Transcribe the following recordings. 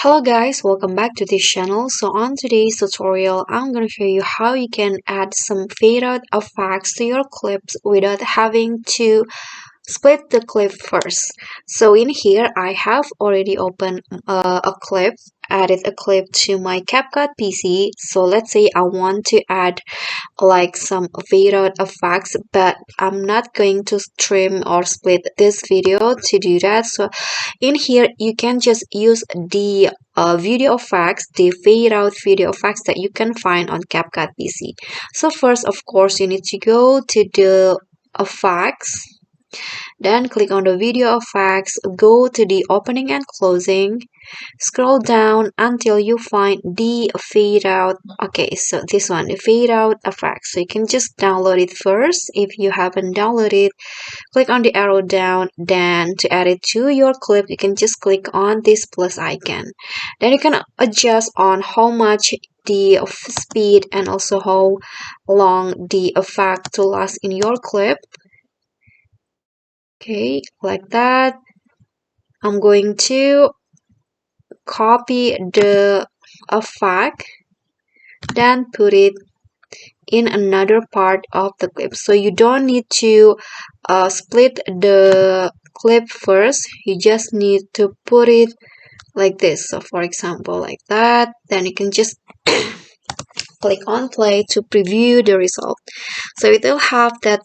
Hello guys, welcome back to this channel. So on today's tutorial, I'm going to show you how you can add some fade out effects to your clips without having to split the clip first. So in here, I have already opened a clip, added a clip to my CapCut PC. So let's say I want to add like some fade out effects, but I'm not going to trim or split this video to do that. So in here you can just use the video effects, the fade out video effects that you can find on CapCut PC. So first, of course, you need to go to the effects, then click on the video effects, go to the opening and closing, scroll down until you find the fade out. Okay, so this one, the fade out effect. So you can just download it first. If you haven't downloaded it, click on the arrow down. Then to add it to your clip, you can just click on this plus icon. Then you can adjust on how much the speed and also how long the effect to last in your clip. Okay, like that. I'm going to copy the effect, then put it in another part of the clip. So you don't need to split the clip first. You just need to put it like this. So for example, like that. Then you can just click on play to preview the result. So it will have that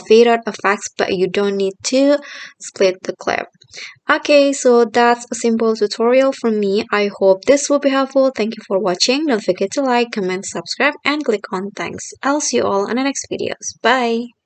fade out effects, but you don't need to split the clip. Okay, so that's a simple tutorial from me. I hope this will be helpful. Thank you for watching. Don't forget to like, comment, subscribe, and click on thanks. I'll see you all in the next videos. Bye!